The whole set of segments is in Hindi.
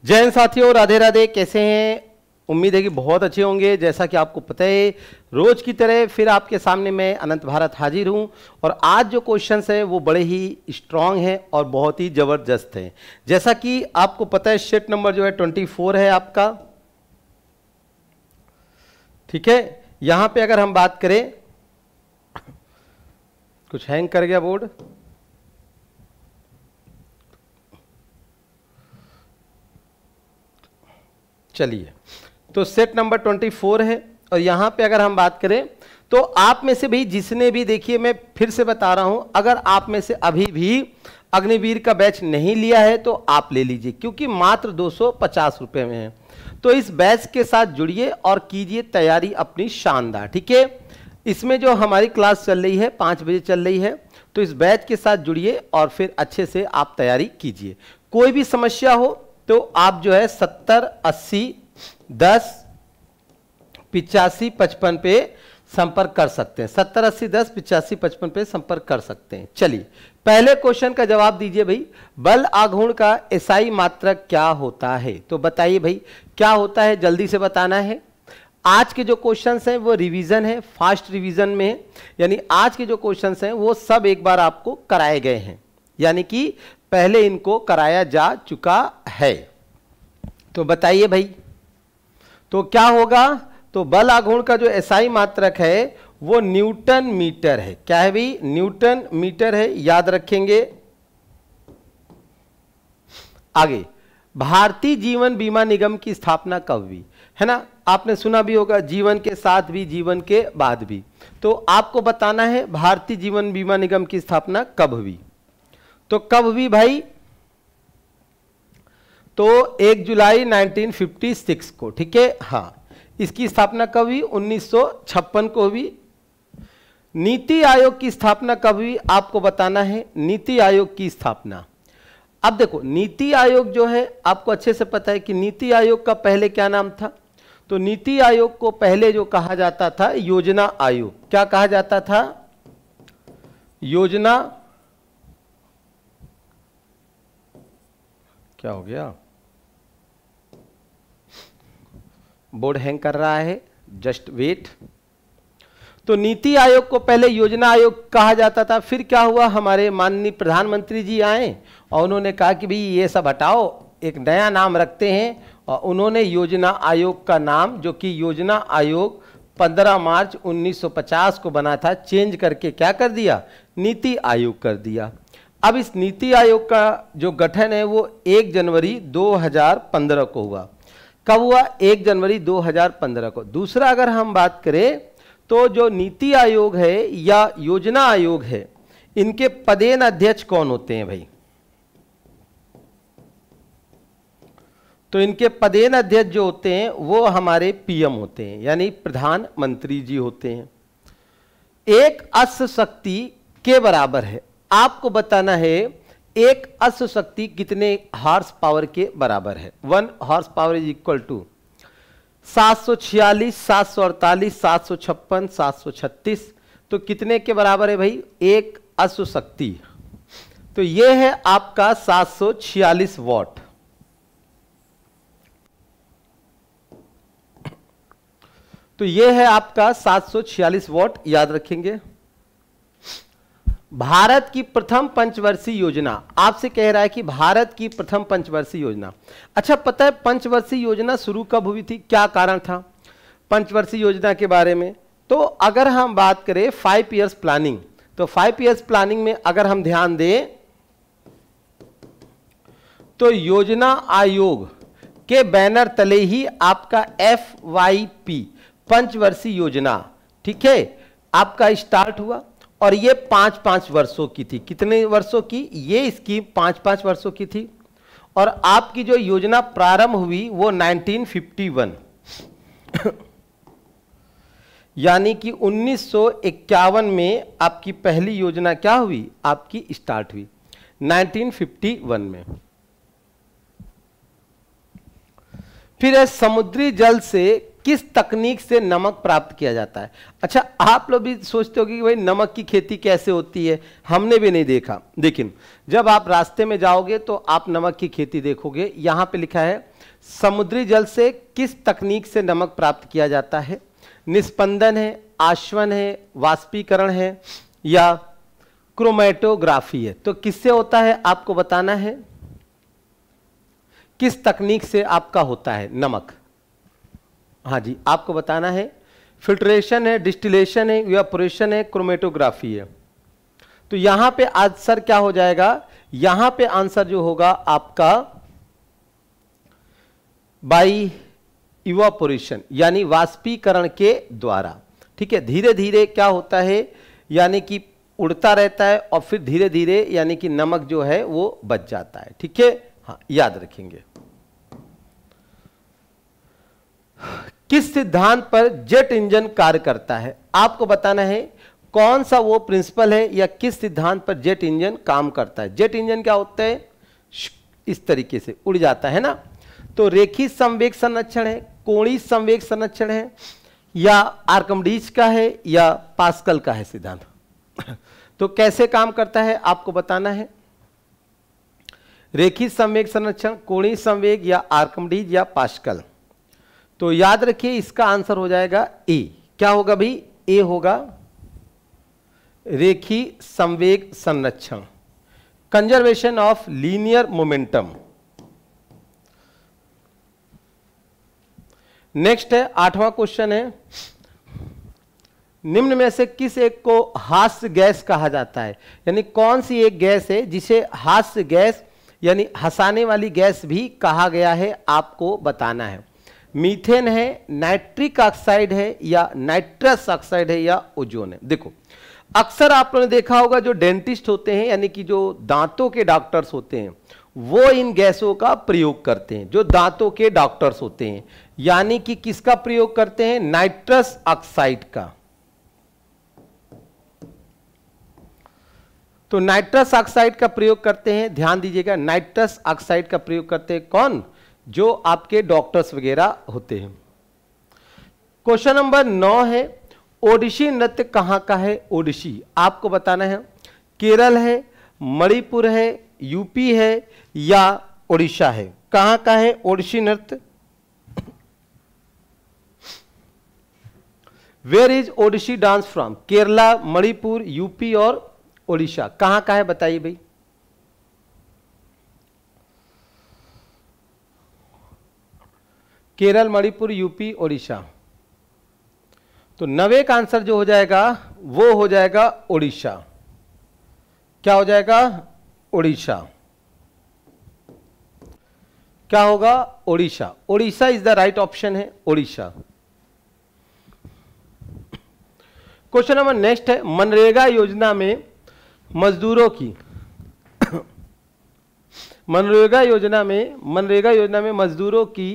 जय हिंद साथियों, राधे राधे। कैसे हैं? उम्मीद है कि बहुत अच्छे होंगे। जैसा कि आपको पता है, रोज की तरह फिर आपके सामने मैं अनंत भारत हाजिर हूं और आज जो क्वेश्चंस हैं वो बड़े ही स्ट्रांग हैं और बहुत ही जबरदस्त हैं। जैसा कि आपको पता है, शीट नंबर जो है 24 है आपका, ठीक है। यहां पे अगर हम बात करें, कुछ हैंग कर गया बोर्ड, चलिए, तो सेट नंबर 24 है और यहां पे अगर हम बात करें तो आप में से भी जिसने भी, देखिए मैं फिर से बता रहा हूं, अगर आप में से अभी भी अग्निवीर का बैच नहीं लिया है तो आप ले लीजिए, क्योंकि मात्र 250 रुपए में है। तो इस बैच के साथ जुड़िए और कीजिए तैयारी अपनी शानदार, ठीक है। इसमें जो हमारी क्लास चल रही है 5 बजे चल रही है, तो इस बैच के साथ जुड़िए और फिर अच्छे से आप तैयारी कीजिए। कोई भी समस्या हो तो आप जो है 70 80 10 85 55 पे संपर्क कर सकते हैं। 70 80 10 85 55 पे संपर्क कर सकते हैं। चलिए, पहले क्वेश्चन का जवाब दीजिए भाई। बल आघूर्ण का एसआई मात्रक क्या होता है? तो बताइए भाई क्या होता है, जल्दी से बताना है। आज के जो क्वेश्चंस हैं वो रिवीजन है, फास्ट रिवीजन में है, यानी आज के जो क्वेश्चंस हैं वो सब एक बार आपको कराए गए हैं, यानी कि पहले इनको कराया जा चुका है। तो बताइए भाई, तो क्या होगा? तो बल आघूर्ण का जो एसआई मात्रक है वो न्यूटन मीटर है। क्या है भाई? न्यूटन मीटर है, याद रखेंगे। आगे, भारतीय जीवन बीमा निगम की स्थापना कब हुई? है ना, आपने सुना भी होगा, जीवन के साथ भी जीवन के बाद भी। तो आपको बताना है भारतीय जीवन बीमा निगम की स्थापना कब हुई। तो कब हुई भाई? तो 1 जुलाई 1956 को, ठीक है। हाँ, इसकी स्थापना कब हुई? 1956 को हुई। नीति आयोग की स्थापना कब हुई? आपको बताना है नीति आयोग की स्थापना। अब देखो, नीति आयोग जो है आपको अच्छे से पता है कि नीति आयोग का पहले क्या नाम था। तो नीति आयोग को पहले जो कहा जाता था योजना आयोग। क्या कहा जाता था? योजना, क्या हो गया? बोर्ड हैंग कर रहा है, जस्ट वेट। तो नीति आयोग को पहले योजना आयोग कहा जाता था। फिर क्या हुआ, हमारे माननीय प्रधानमंत्री जी आए और उन्होंने कहा कि भाई ये सब हटाओ, एक नया नाम रखते हैं, और उन्होंने योजना आयोग का नाम, जो कि योजना आयोग 15 मार्च 1950 को बना था, चेंज करके क्या कर दिया? नीति आयोग कर दिया। अब इस नीति आयोग का जो गठन है वो 1 जनवरी 2015 को हुआ। कब हुआ? 1 जनवरी 2015 को। दूसरा, अगर हम बात करें तो जो नीति आयोग है या योजना आयोग है, इनके पदेन अध्यक्ष कौन होते हैं भाई? तो इनके पदेन अध्यक्ष जो होते हैं वो हमारे पीएम होते हैं, यानी प्रधानमंत्री जी होते हैं। एक अश्व शक्ति के बराबर है। आपको बताना है एक अश्व शक्ति कितने हॉर्स पावर के बराबर है। 1 horse power is equal to 746, 748, 756, 736। तो कितने के बराबर है भाई? एक अश्व शक्ति। तो यह है आपका 746 वॉट। तो यह है आपका 746 वॉट, याद रखेंगे। भारत की प्रथम पंचवर्षीय योजना, आपसे कह रहा है कि भारत की प्रथम पंचवर्षीय योजना। अच्छा, पता है पंचवर्षीय योजना शुरू कब हुई थी? क्या कारण था पंचवर्षीय योजना के बारे में? तो अगर हम बात करें 5 ईयर्स प्लानिंग, तो 5 ईयर्स प्लानिंग में अगर हम ध्यान दें तो योजना आयोग के बैनर तले ही आपका FYP पंचवर्षीय योजना, ठीक है, आपका स्टार्ट हुआ। और ये 5-5 वर्षों की थी। कितने वर्षों की? ये स्कीम 5-5 वर्षों की थी। और आपकी जो योजना प्रारंभ हुई वो 1951 यानी कि 1951 में आपकी पहली योजना क्या हुई? आपकी स्टार्ट हुई 1951 में। फिर है समुद्री जल से किस तकनीक से नमक प्राप्त किया जाता है? अच्छा, आप लोग भी सोचते हो कि भाई नमक की खेती कैसे होती है, हमने भी नहीं देखा। लेकिन जब आप रास्ते में जाओगे तो आप नमक की खेती देखोगे। यहां पे लिखा है समुद्री जल से किस तकनीक से नमक प्राप्त किया जाता है? निस्पंदन है, आश्वन है, वाष्पीकरण है या क्रोमेटोग्राफी है? तो किससे होता है आपको बताना है, किस तकनीक से आपका होता है नमक? हाँ जी, आपको बताना है। फिल्ट्रेशन है, डिस्टिलेशन है, इवेपोरेशन है, क्रोमेटोग्राफी है। तो यहां पे आंसर क्या हो जाएगा? यहां पे आंसर जो होगा आपका बाई इवेपोरेशन, यानी वाष्पीकरण के द्वारा। ठीक है, धीरे धीरे क्या होता है, यानी कि उड़ता रहता है और फिर धीरे धीरे यानी कि नमक जो है वो बच जाता है। ठीक है, हाँ याद रखेंगे। किस सिद्धांत पर जेट इंजन कार्य करता है? आपको बताना है कौन सा वो प्रिंसिपल है या किस सिद्धांत पर जेट इंजन काम करता है। जेट इंजन क्या होता है, इस तरीके से उड़ जाता है ना। तो रेखीय संवेग संरक्षण है, कोणीय संवेग संरक्षण है, या आर्किमिडीज का है या पास्कल का है सिद्धांत। तो कैसे काम करता है आपको बताना है। रेखीय संवेग संरक्षण, कोणीय संवेग या आर्किमिडीज या पास्कल। तो याद रखिए इसका आंसर हो जाएगा ए। क्या होगा भाई? ए होगा रेखीय संवेग संरक्षण, conservation of linear momentum. Next है 8वां क्वेश्चन है, निम्न में से किस एक को हास्य गैस कहा जाता है? यानी कौन सी एक गैस है जिसे हास्य गैस यानी हंसाने वाली गैस भी कहा गया है, आपको बताना है। मीथेन है, नाइट्रिक ऑक्साइड है या नाइट्रस ऑक्साइड है या ओजोन है? देखो अक्सर आप लोगों ने देखा होगा जो डेंटिस्ट होते हैं यानी कि जो दांतों के डॉक्टर्स होते हैं वो इन गैसों का प्रयोग करते हैं। जो दांतों के डॉक्टर्स होते हैं यानी कि किसका प्रयोग करते हैं? नाइट्रस ऑक्साइड का। तो नाइट्रस ऑक्साइड का प्रयोग करते हैं, ध्यान दीजिएगा, नाइट्रस ऑक्साइड का प्रयोग करते हैं कौन? जो आपके डॉक्टर्स वगैरह होते हैं। क्वेश्चन नंबर 9 है, ओडिसी नृत्य कहां का है? ओडिसी आपको बताना है, केरल है, मणिपुर है, यूपी है या उड़ीसा है? कहां का है ओडिसी नृत्य? Where is Odissi dance from? Kerala, Manipur, UP और उड़ीसा, कहां का है बताइए भाई। केरल, मणिपुर, यूपी, उड़ीसा। तो 9वें का आंसर जो हो जाएगा वो हो जाएगा उड़ीसा। क्या हो जाएगा? उड़ीसा। क्या होगा? Orissa. Orissa is the right option है, उड़ीसा। क्वेश्चन नंबर नेक्स्ट है, मनरेगा योजना में मजदूरों की मनरेगा योजना में मजदूरों की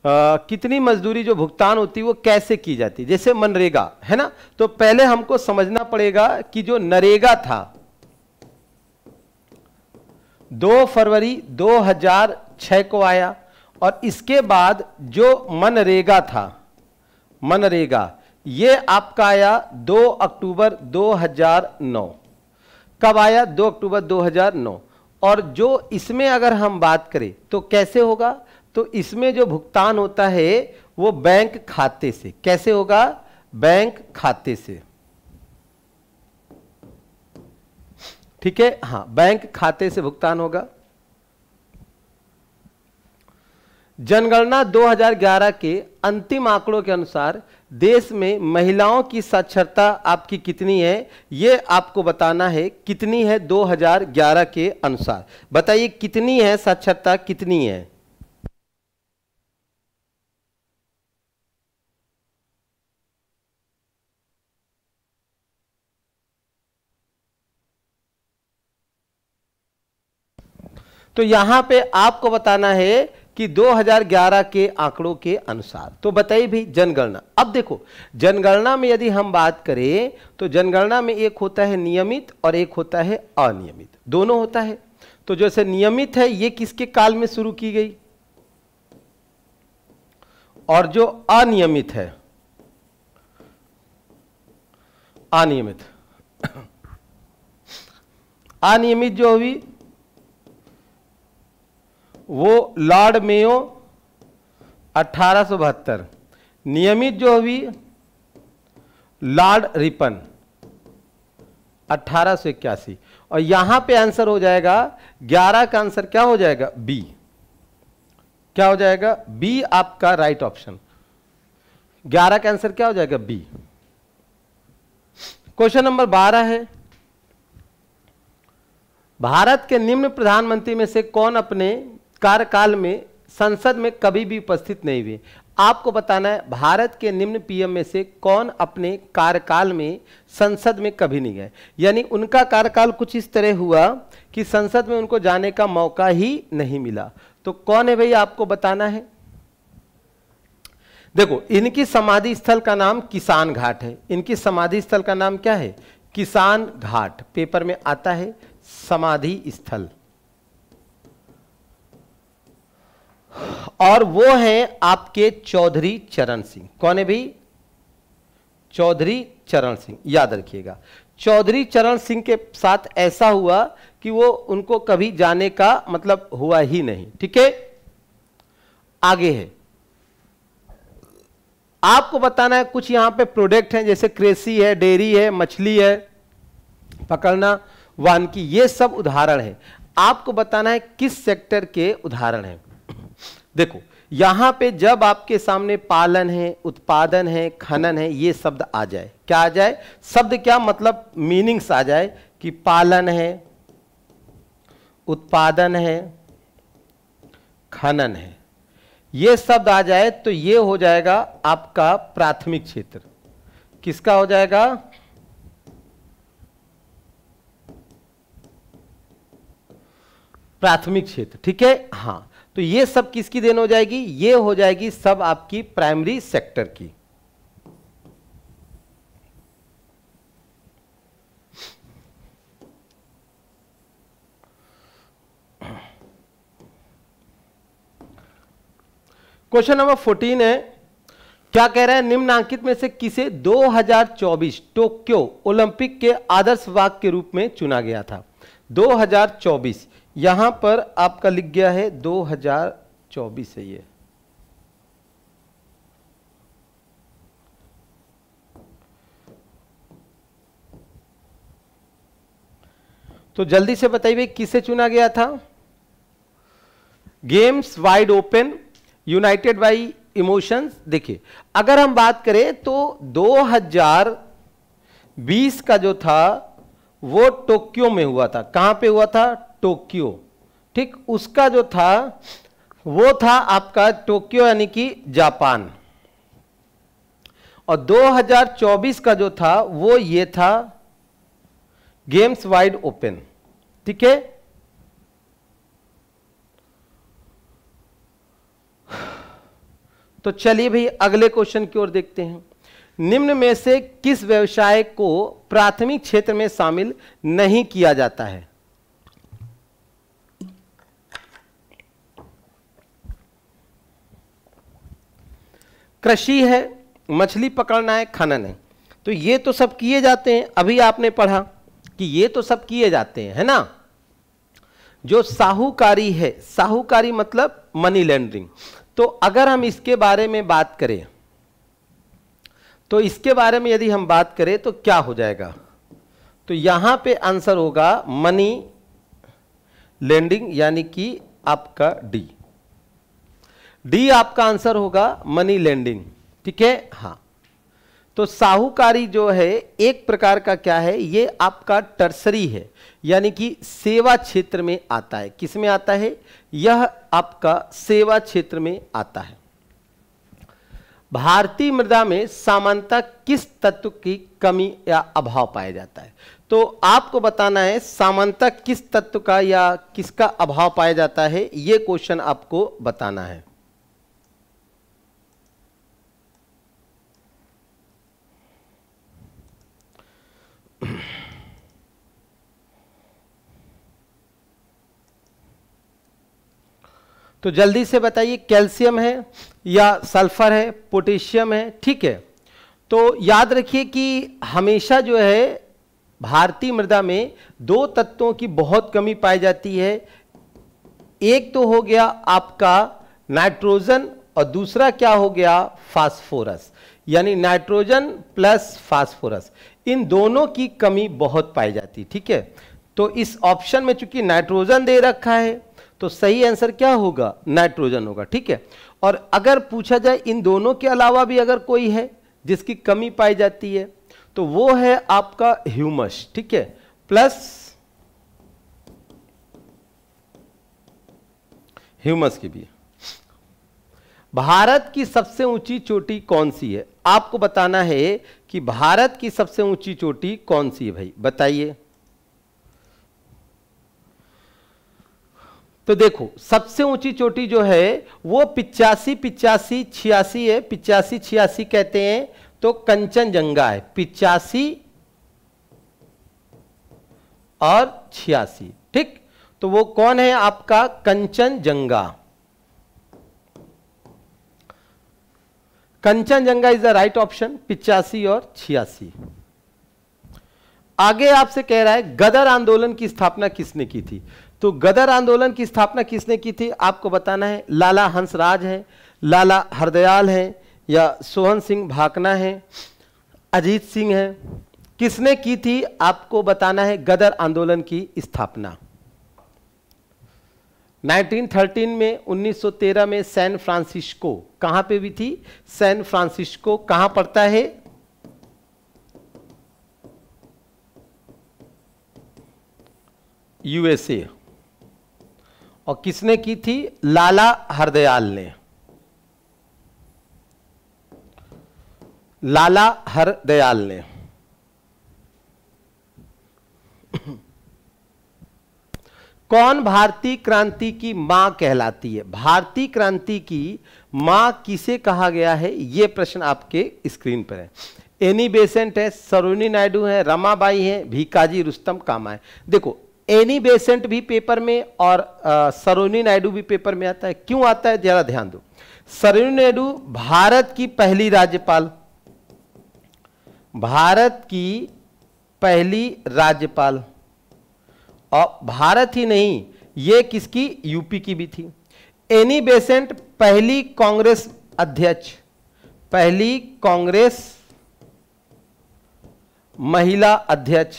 कितनी मजदूरी जो भुगतान होती है वो कैसे की जाती है? जैसे मनरेगा है ना, तो पहले हमको समझना पड़ेगा कि जो नरेगा था 2 फरवरी 2006 को आया और इसके बाद जो मनरेगा था, मनरेगा ये आपका आया 2 अक्टूबर 2009। कब आया? 2 अक्टूबर 2009। और जो इसमें अगर हम बात करें तो कैसे होगा? तो इसमें जो भुगतान होता है वो बैंक खाते से। कैसे होगा? बैंक खाते से। ठीक है, हाँ बैंक खाते से भुगतान होगा। जनगणना 2011 के अंतिम आंकड़ों के अनुसार देश में महिलाओं की साक्षरता आपकी कितनी है? ये आपको बताना है कितनी है 2011 के अनुसार। बताइए कितनी है साक्षरता, कितनी है? तो यहां पे आपको बताना है कि 2011 के आंकड़ों के अनुसार। तो बताइए भाई जनगणना। अब देखो जनगणना में यदि हम बात करें तो जनगणना में एक होता है नियमित और एक होता है अनियमित, दोनों होता है। तो जैसे नियमित है ये किसके काल में शुरू की गई, और जो अनियमित है, अनियमित अनियमित जो हुई वो लॉर्ड मेयो 1872। नियमित जो हुई लॉर्ड रिपन 1881। और यहां पे आंसर हो जाएगा 11 का आंसर क्या हो जाएगा? बी। क्या हो जाएगा? बी आपका राइट ऑप्शन। 11 का आंसर क्या हो जाएगा? बी। क्वेश्चन नंबर 12 है, भारत के निम्न प्रधानमंत्री में से कौन अपने कार्यकाल में संसद में कभी भी उपस्थित नहीं हुए? आपको बताना है भारत के निम्न पीएम में से कौन अपने कार्यकाल में संसद में कभी नहीं गए, यानी उनका कार्यकाल कुछ इस तरह हुआ कि संसद में उनको जाने का मौका ही नहीं मिला। तो कौन है भाई, आपको बताना है। देखो, इनकी समाधि स्थल का नाम किसान घाट है। इनकी समाधि स्थल का नाम क्या है? किसान घाट। पेपर में आता है समाधि स्थल। और वो है आपके चौधरी चरण सिंह। कौन है भाई? चौधरी चरण सिंह। याद रखिएगा, चौधरी चरण सिंह के साथ ऐसा हुआ कि वो उनको कभी जाने का मतलब हुआ ही नहीं। ठीक है, आगे है, आपको बताना है कुछ यहां पे प्रोडक्ट हैं, जैसे कृषि है, डेयरी है, मछली है, पकड़ना, वानिकी, ये सब उदाहरण है। आपको बताना है किस सेक्टर के उदाहरण हैं। देखो, यहां पे जब आपके सामने पालन है, उत्पादन है, खनन है, ये शब्द आ जाए, क्या आ जाए? शब्द क्या मतलब मीनिंग्स आ जाए कि पालन है, उत्पादन है, खनन है, ये शब्द आ जाए तो ये हो जाएगा आपका प्राथमिक क्षेत्र। किसका हो जाएगा? प्राथमिक क्षेत्र। ठीक है, हां, तो ये सब किसकी देन हो जाएगी? ये हो जाएगी सब आपकी प्राइमरी सेक्टर की। क्वेश्चन नंबर 14 है, क्या कह रहा है? निम्नांकित में से किसे 2024 टोक्यो ओलंपिक के आदर्श वाक्य के रूप में चुना गया था? 2024 यहां पर आपका लिख गया है 2024 है ये। तो जल्दी से बताइए किसे चुना गया था? Games wide open, United by emotions. देखिए, अगर हम बात करें तो 2020 का जो था वो टोक्यो में हुआ था। कहां पे हुआ था? टोक्यो। ठीक, उसका जो था वो था आपका टोक्यो यानी कि जापान। और 2024 का जो था वो ये था गेम्स वाइड ओपन। ठीक है, तो चलिए भाई अगले क्वेश्चन की ओर देखते हैं। निम्न में से किस व्यवसाय को प्राथमिक क्षेत्र में शामिल नहीं किया जाता है? कृषि है, मछली पकड़ना है, खनन है। तो ये तो सब किए जाते हैं, अभी आपने पढ़ा कि ये तो सब किए जाते हैं, है ना। जो साहूकारी है, साहूकारी मतलब मनी लॉन्ड्रिंग, तो अगर हम इसके बारे में बात करें तो इसके बारे में यदि हम बात करें तो क्या हो जाएगा? तो यहां पे आंसर होगा मनी लेंडिंग, यानी कि आपका डी। डी आपका आंसर होगा मनी लेंडिंग। ठीक है, हां। तो साहूकारी जो है एक प्रकार का क्या है? ये आपका टर्सरी है, यानी कि सेवा क्षेत्र में आता है। किस में आता है? यह आपका सेवा क्षेत्र में आता है। भारतीय मृदा में सामान्यतः किस तत्व की कमी या अभाव पाया जाता है? तो आपको बताना है सामान्यतः किस तत्व का या किसका अभाव पाया जाता है, यह क्वेश्चन आपको बताना है। तो जल्दी से बताइए, कैल्शियम है या सल्फर है, पोटेशियम है? ठीक है, तो याद रखिए कि हमेशा जो है भारतीय मृदा में दो तत्वों की बहुत कमी पाई जाती है। एक तो हो गया आपका नाइट्रोजन और दूसरा क्या हो गया, फास्फोरस, यानी नाइट्रोजन प्लस फास्फोरस, इन दोनों की कमी बहुत पाई जाती। ठीक है, तो इस ऑप्शन में चूंकि नाइट्रोजन दे रखा है तो सही आंसर क्या होगा, नाइट्रोजन होगा। ठीक है, और अगर पूछा जाए इन दोनों के अलावा भी अगर कोई है जिसकी कमी पाई जाती है तो वो है आपका ह्यूमस। ठीक है, प्लस ह्यूमस की भी। भारत की सबसे ऊंची चोटी कौन सी है, आपको बताना है कि भारत की सबसे ऊंची चोटी कौन सी है भाई, बताइए। तो देखो सबसे ऊंची चोटी जो है वो 85-86 है, 85-86 कहते हैं, तो कंचनजंगा है, 85 और 86। ठीक, तो वो कौन है आपका, Kanchenjunga. Kanchenjunga is the right option, 85 और 86। आगे आपसे कह रहा है गदर आंदोलन की स्थापना किसने की थी, तो गदर आंदोलन की स्थापना किसने की थी आपको बताना है। लाला हंसराज है, लाला हरदयाल है, या सोहन सिंह भाकना है, अजीत सिंह है, किसने की थी आपको बताना है गदर आंदोलन की स्थापना। 1913 में, 1913 में सैन फ्रांसिस्को, कहां पे भी थी, सैन फ्रांसिस्को कहां पड़ता है, यूएसए, और किसने की थी, लाला हरदयाल ने, लाला हरदयाल ने। कौन भारतीय क्रांति की मां कहलाती है, भारतीय क्रांति की मां किसे कहा गया है, यह प्रश्न आपके स्क्रीन पर है। एनी बेसेंट है, सरोजिनी नायडू है, रमाबाई है, भीकाजी रुस्तम कामा है। देखो एनी बेसेंट भी पेपर में और सरोजिनी नायडू भी पेपर में आता है, क्यों आता है जरा ध्यान दो। सरोजिनी नायडू भारत की पहली राज्यपाल, भारत की पहली राज्यपाल, और भारत ही नहीं ये किसकी, यूपी की भी थी। एनी बेसेंट पहली कांग्रेस अध्यक्ष, पहली कांग्रेस महिला अध्यक्ष,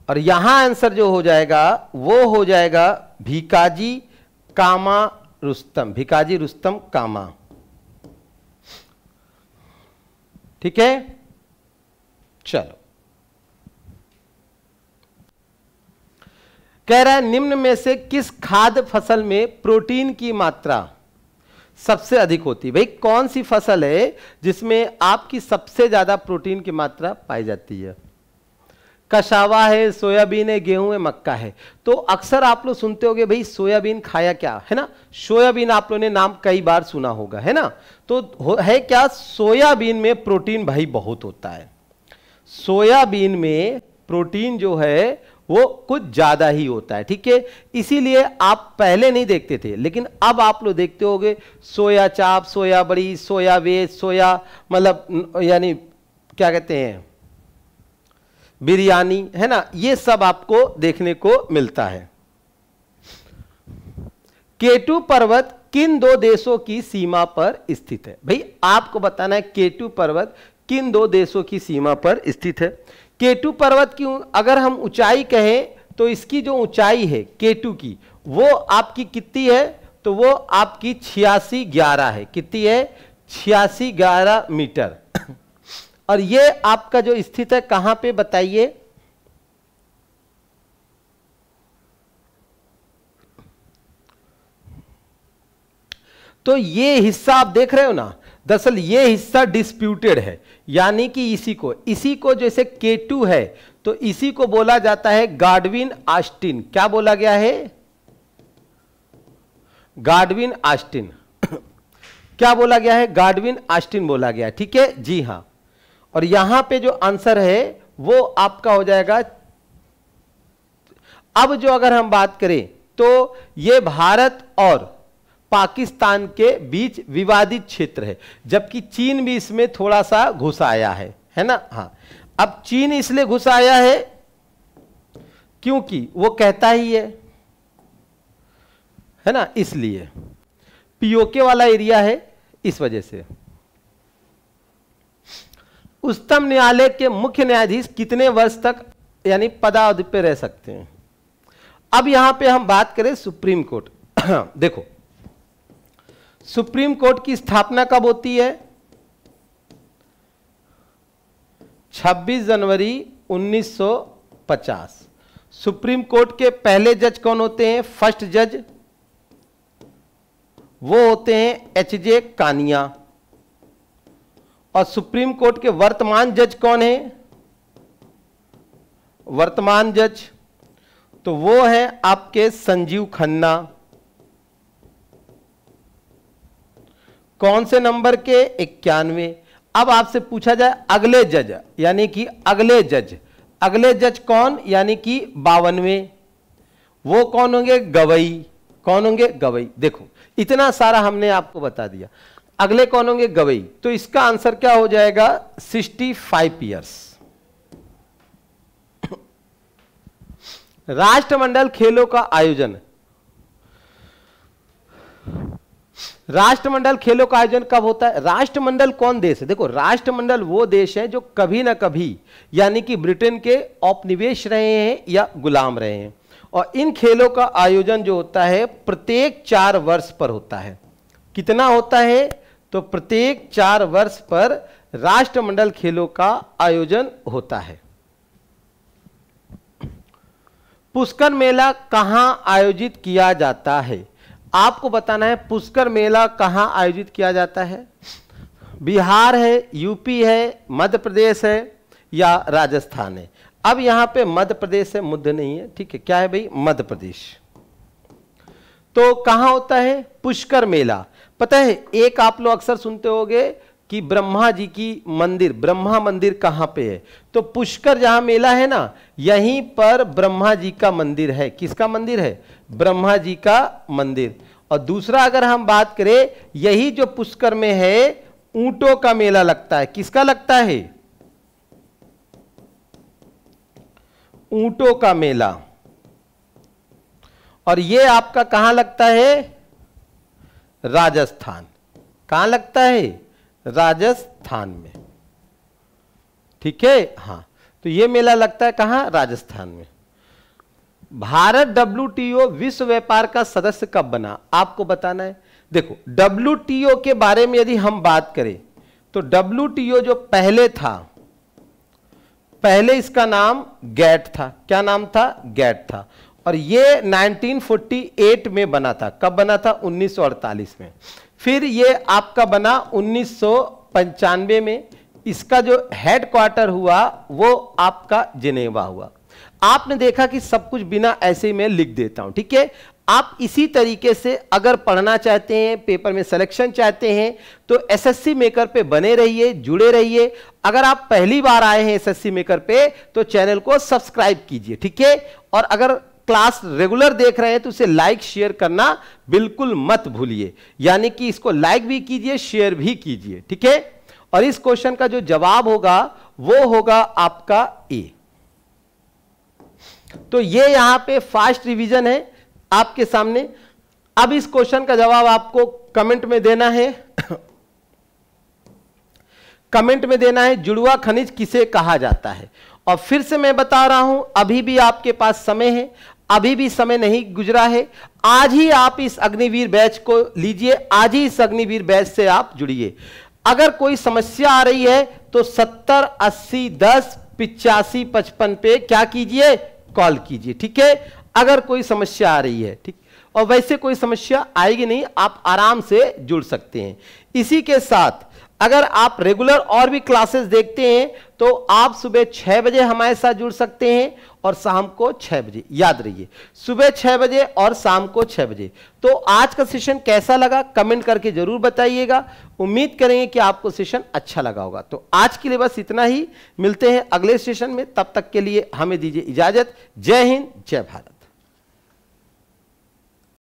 और यहां आंसर जो हो जाएगा वो हो जाएगा भीकाजी कामा रुस्तम, भीकाजी रुस्तम कामा। ठीक है, चलो कह रहा है निम्न में से किस खाद्य फसल में प्रोटीन की मात्रा सबसे अधिक होती है, भाई कौन सी फसल है जिसमें आपकी सबसे ज्यादा प्रोटीन की मात्रा पाई जाती है। कशावा है, सोयाबीन है, गेहूं है, मक्का है। तो अक्सर आप लोग सुनते होंगे भाई सोयाबीन खाया क्या है ना, सोयाबीन आप लोगों ने नाम कई बार सुना होगा, है ना। तो है क्या, सोयाबीन में प्रोटीन भाई बहुत होता है, सोयाबीन में प्रोटीन जो है वो कुछ ज्यादा ही होता है। ठीक है, इसीलिए आप पहले नहीं देखते थे लेकिन अब आप लोग देखते होंगे सोया चाप, सोया बड़ी, सोया वेज, सोया मतलब यानी क्या कहते हैं बिरयानी, है ना, ये सब आपको देखने को मिलता है। केटू पर्वत किन दो देशों की सीमा पर स्थित है, भाई आपको बताना है केटू पर्वत किन दो देशों की सीमा पर स्थित है। केटू पर्वत की अगर हम ऊंचाई कहें तो इसकी जो ऊंचाई है केटू की वो आपकी कितनी है, तो वो आपकी 8611 है, कितनी है, 8611 मीटर। और ये आपका जो स्थित है कहां पे बताइए, तो ये हिस्सा आप देख रहे हो ना, दरअसल ये हिस्सा डिस्प्यूटेड है, यानी कि इसी को जैसे K2 है तो इसी को बोला जाता है गाडविन आस्टिन। क्या बोला गया है, गाडविन आस्टिन। क्या बोला गया है, गाडविन आस्टिन बोला गया। ठीक है जी हां, और यहां पे जो आंसर है वो आपका हो जाएगा। अब जो अगर हम बात करें तो ये भारत और पाकिस्तान के बीच विवादित क्षेत्र है, जबकि चीन भी इसमें थोड़ा सा घुस आया है ना। हाँ, अब चीन इसलिए घुस आया है क्योंकि वो कहता ही है ना, इसलिए। पीओके वाला एरिया है, इस वजह से। उच्चतम न्यायालय के मुख्य न्यायाधीश कितने वर्ष तक यानी पदावधि पे रह सकते हैं? अब यहां पे हम बात करें सुप्रीम कोर्ट। देखो, सुप्रीम कोर्ट की स्थापना कब होती है? 26 जनवरी 1950। सुप्रीम कोर्ट के पहले जज कौन होते हैं? फर्स्ट जज वो होते हैं एच.जे. कानिया। और सुप्रीम कोर्ट के वर्तमान जज कौन है? वर्तमान जज तो वो है आपके संजीव खन्ना। कौन से नंबर के? 91। अब आपसे पूछा जाए अगले जज, यानी कि अगले जज कौन? यानी कि 52वें। वो कौन होंगे? गवई। कौन होंगे? गवई। देखो, इतना सारा हमने आपको बता दिया। अगले कौन होंगे? गवई। तो इसका आंसर क्या हो जाएगा? 65 ईयर्स। राष्ट्रमंडल खेलों का आयोजन, राष्ट्रमंडल खेलों का आयोजन कब होता है? राष्ट्रमंडल कौन देश है? देखो, राष्ट्रमंडल वो देश है जो कभी ना कभी यानी कि ब्रिटेन के औपनिवेश रहे हैं या गुलाम रहे हैं। और इन खेलों का आयोजन जो होता है प्रत्येक 4 वर्ष पर होता है। कितना होता है? तो प्रत्येक 4 वर्ष पर राष्ट्रमंडल खेलों का आयोजन होता है। पुष्कर मेला कहां आयोजित किया जाता है? आपको बताना है पुष्कर मेला कहां आयोजित किया जाता है। बिहार है, यूपी है, मध्य प्रदेश है या राजस्थान है। अब यहां पे मध्य प्रदेश है, मुद्दे नहीं है, ठीक है। क्या है भाई? मध्य प्रदेश। तो कहां होता है पुष्कर मेला? पता है, एक आप लोग अक्सर सुनते होंगे कि ब्रह्मा जी की मंदिर, ब्रह्मा मंदिर कहां पे है? तो पुष्कर जहां मेला है ना, यहीं पर ब्रह्मा जी का मंदिर है। किसका मंदिर है? ब्रह्मा जी का मंदिर। और दूसरा अगर हम बात करें, यही जो पुष्कर में है ऊंटों का मेला लगता है। किसका लगता है? ऊंटों का मेला। और ये आपका कहां लगता है? राजस्थान। कहां लगता है? राजस्थान में, ठीक है। हां, तो ये मेला लगता है कहां? राजस्थान में। भारत WTO विश्व व्यापार का सदस्य कब बना? आपको बताना है। देखो, WTO के बारे में यदि हम बात करें तो WTO जो पहले था, पहले इसका नाम गैट था। क्या नाम था? गैट था। और ये 1948 में बना था। कब बना था? 1948 में। फिर ये आपका बना 1995 में। इसका जो हेडक्वार्टर हुआ वो आपका जिनेवा हुआ। आपने देखा कि सब कुछ बिना ऐसे ही मैं लिख देता हूं, ठीक है। आप इसी तरीके से अगर पढ़ना चाहते हैं, पेपर में सिलेक्शन चाहते हैं, तो एसएससी मेकर पे बने रहिए, जुड़े रहिए। अगर आप पहली बार आए हैं एसएससी मेकर पे तो चैनल को सब्सक्राइब कीजिए, ठीक है। और अगर क्लास रेगुलर देख रहे हैं तो उसे लाइक शेयर करना बिल्कुल मत भूलिए, यानी कि इसको लाइक भी कीजिए, शेयर भी कीजिए, ठीक है। और इस क्वेश्चन का जो जवाब होगा वो होगा आपका ए। तो ये यहां पे फास्ट रिवीजन है आपके सामने। अब इस क्वेश्चन का जवाब आपको कमेंट में देना है। कमेंट में देना है जुड़वा खनिज किसे कहा जाता है। और फिर से मैं बता रहा हूं, अभी भी आपके पास समय है, अभी भी समय नहीं गुजरा है। आज ही आप इस अग्निवीर बैच को लीजिए, आज ही इस अग्निवीर बैच से आप जुड़िए। अगर कोई समस्या आ रही है तो 70 80 10 85 55 पे क्या कीजिए? कॉल कीजिए, ठीक है। अगर कोई समस्या आ रही है, ठीक। और वैसे कोई समस्या आएगी नहीं, आप आराम से जुड़ सकते हैं। इसी के साथ अगर आप रेगुलर और भी क्लासेस देखते हैं तो आप सुबह 6 बजे हमारे साथ जुड़ सकते हैं और शाम को 6 बजे। याद रहिए, सुबह 6 बजे और शाम को 6 बजे। तो आज का सेशन कैसा लगा कमेंट करके जरूर बताइएगा। उम्मीद करेंगे कि आपको सेशन अच्छा लगा होगा। तो आज के लिए बस इतना ही, मिलते हैं अगले सेशन में। तब तक के लिए हमें दीजिए इजाजत। जय हिंद, जय भारत।